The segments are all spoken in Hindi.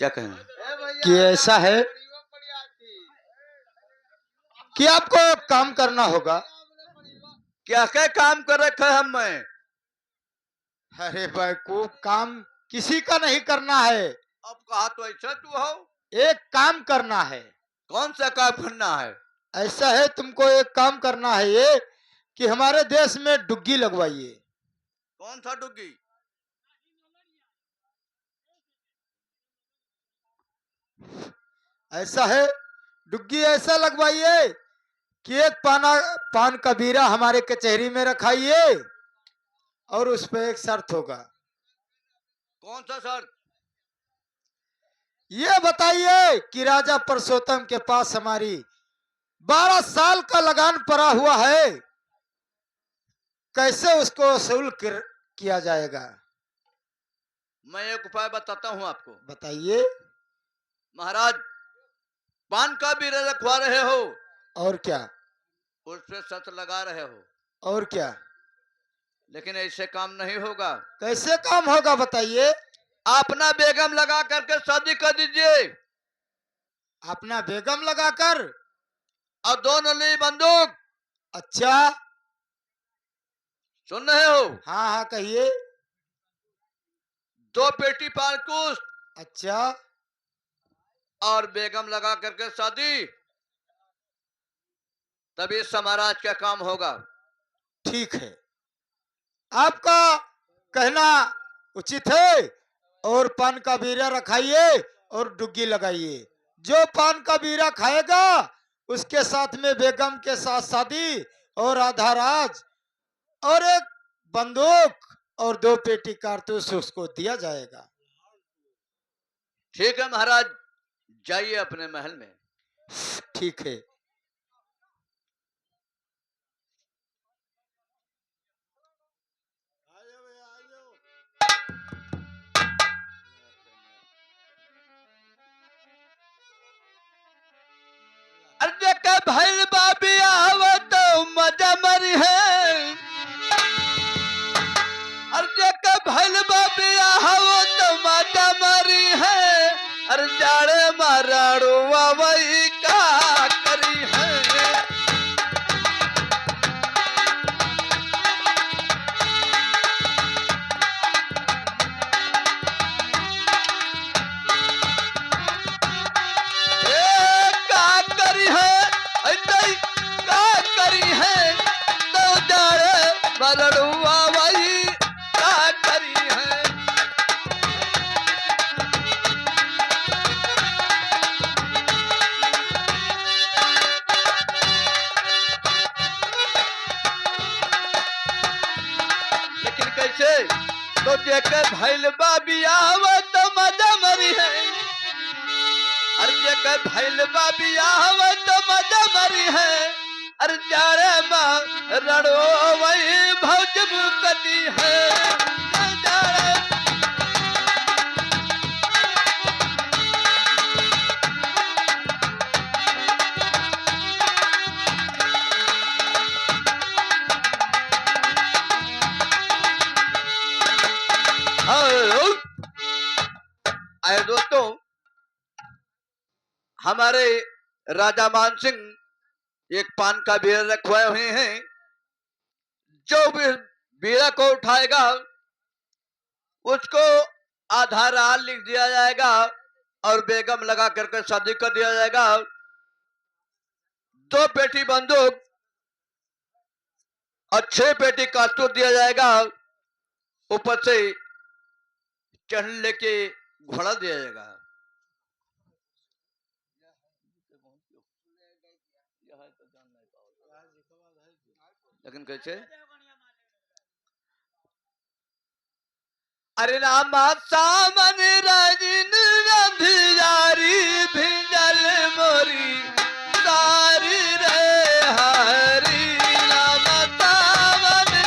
क्या कहें? कि ऐसा है कि आपको काम करना होगा। क्या क्या काम कर रखा है हम मैं? अरे भाई को काम किसी का नहीं करना है, अब कहा तो ऐसा तू हो। एक काम करना है। कौन सा काम करना है? ऐसा है तुमको एक काम करना है ये कि हमारे देश में डुग्गी लगवाइए। कौन सा डुग्गी? ऐसा है डुग्गी ऐसा लगवाइए कि एक पान का बीरा हमारे कचहरी में रखाइए और उस पर एक शर्त होगा। कौन सा सर? ये बताइए कि राजा पुरुषोत्तम के पास हमारी 12 साल का लगान पड़ा हुआ है, कैसे उसको वसूल किया जाएगा? मैं एक उपाय बताता हूँ आपको। बताइए। महाराज, पान का भी रखवा रहे हो और क्या? उस पे शर्त लगा रहे हो, और क्या? लेकिन ऐसे काम नहीं होगा। कैसे काम होगा बताइए। अपना बेगम लगा करके शादी कर दीजिए अपना बेगम लगाकर? और दो नली बंदूक। अच्छा। सुन रहे हो? हाँ हाँ कहिए। 2 पेटी पानकुश अच्छा। और बेगम लगा करके शादी, तभी समाराज का काम होगा। ठीक है, आपका कहना उचित है। और पान का बीरा रखाइए और डुग्गी लगाइए। जो पान का बीरा खाएगा उसके साथ में बेगम के साथ शादी और आधा राज और एक बंदूक और 2 पेटी कारतूस उसको दिया जाएगा। ठीक है महाराज, जाइए अपने महल में। ठीक है। अरे का भैल बाबी आवा तो मजा मरी है। अरे का भैल बाबी आवा तो मजा मरी है। अरे जाड़े माराड़ो वही का करी है। मरड़ुआ वही क्या करी है। लेकिन कैसे? तो जेकर भैल बाबी आवा तो मजा मरी है। अरे जेकर भैल बाबी आवा तो मजा मरी है। अरे जाड़े माँ रड़ो वही भौज कती है। आए दोस्तों, हमारे राजा मान सिंह एक पान का बीड़ा रखवाए हुए हैं। जो भी बीड़ा को उठाएगा उसको आधा राल लिख दिया जाएगा और बेगम लगा करके शादी कर दिया जाएगा। 2 पेटी बंदूक और 6 पेटी कारतूस दिया जाएगा। ऊपर से चढ़ लेके घोड़ा दिया जाएगा। लेकिन कैसे? अरे रामा सामन रजिन रंधियारी भिंजल मोरी सारी रे हरी। रामा सामन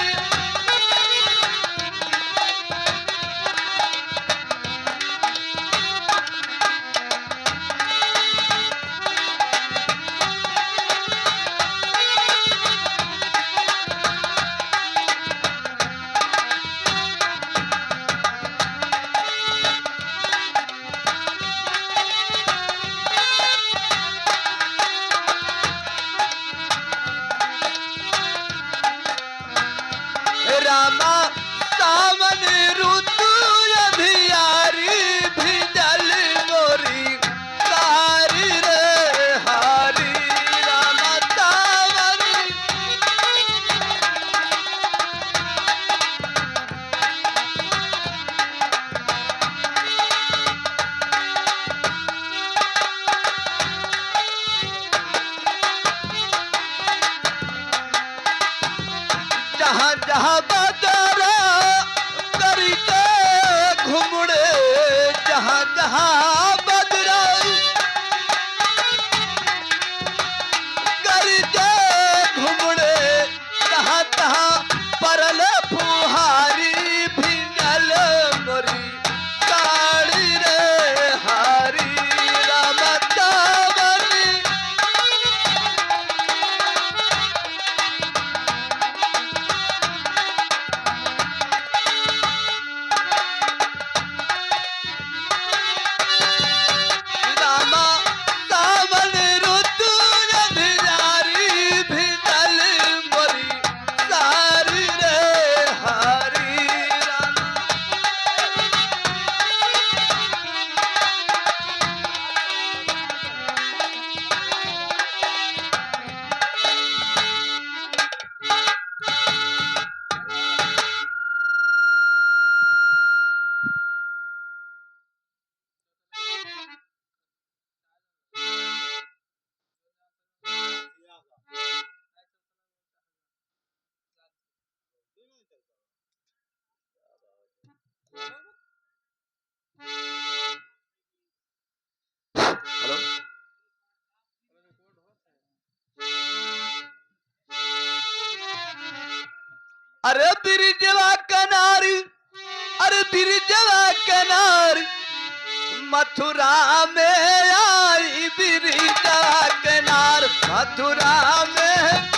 दुल्हा बदरा गरजे घुमड़े तहाँ तहाँ परल फुहारी भिंगल मोरी साड़ी रे हारी रामतावनी रामा सावन ऋतु रंधियारी भिंगल मोरी साड़ी रे हारी रामा हेलो अरे बिरजवा कनारी अरे बिरजवा कनारी मथुरा में आई बिरजवा कनार मथुरा में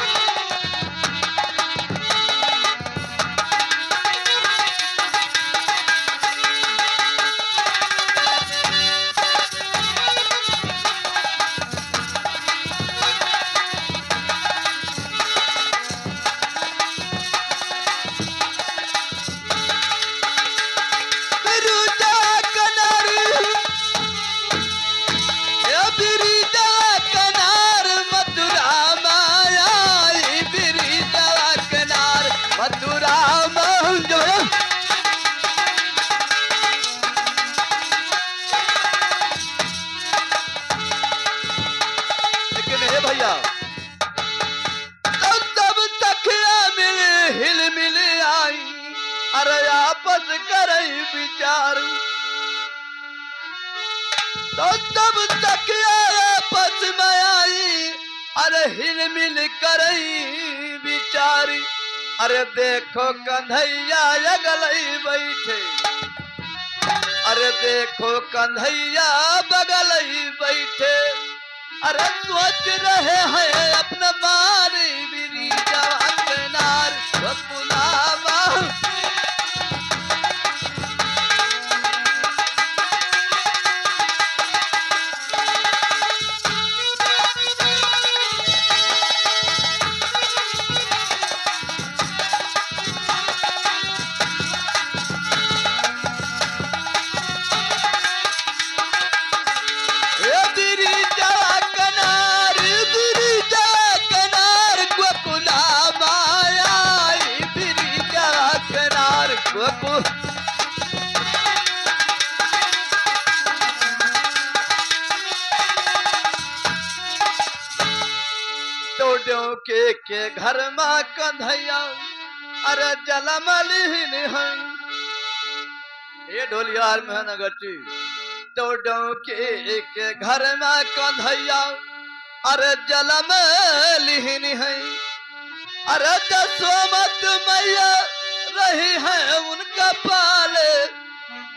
बिरजवा कनारी ए बिरजवा कनार मथुरा में आई बिरजवा कनार मथुरा में जो लेकिन हे भैया तब सब सखिया मिले हिल मिल आई अरे आपस करई विचार तो सब सखिया आपस में आई अरे हिल मिल करई विचारी अरे देखो कन्हैया अगलई बैठे अरे देखो कन्हैया बगलई बैठे अरे सोच रहे हैं अपना मारी बिरी जवान नार बकुलावा ए बिरी जवा कनार गोकुलावा आई बिरी जवा कनार गोकुल टोडो के घर में कन्हैया अरे जलमलिन है ये ढोलियार में नगरची टोडो के घर में कन्हैया अरे जलमलिन है अरे दसोमत मैया रही है उनका पाले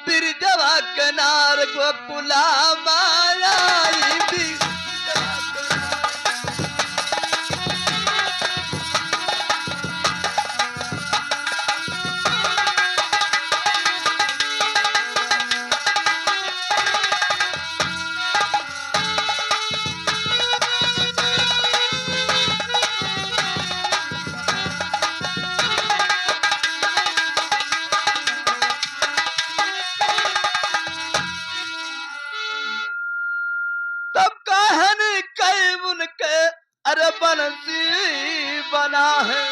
बिरजवा कनार गोकुला मायाई बिरजवा कनार तब कहन कई उनके अरे बंसी बना है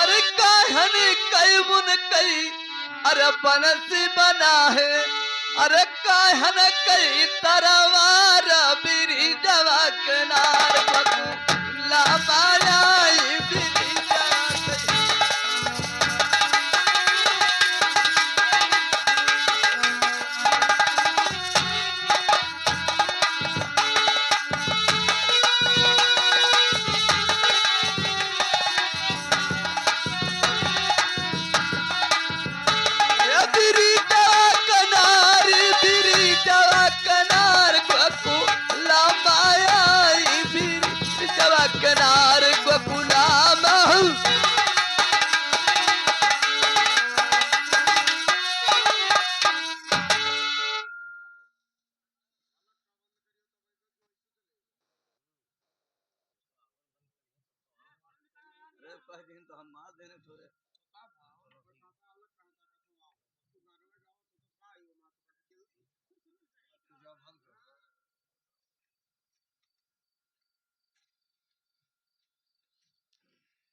अरे कहन कई उनके अरे बंसी बना है अरे कहन कई तरवार बिरजवा कनार बकुला मायाई बिरजवा कनार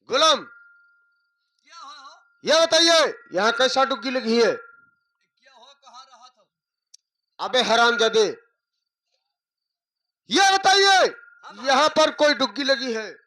गुलाम, क्या हो? ये बताइए यहाँ कैसा डुबकी लगी है? क्या हो, कहाँ रहा था? अबे हरामजादे, ये बताइए यहाँ पर कोई डुबकी लगी है?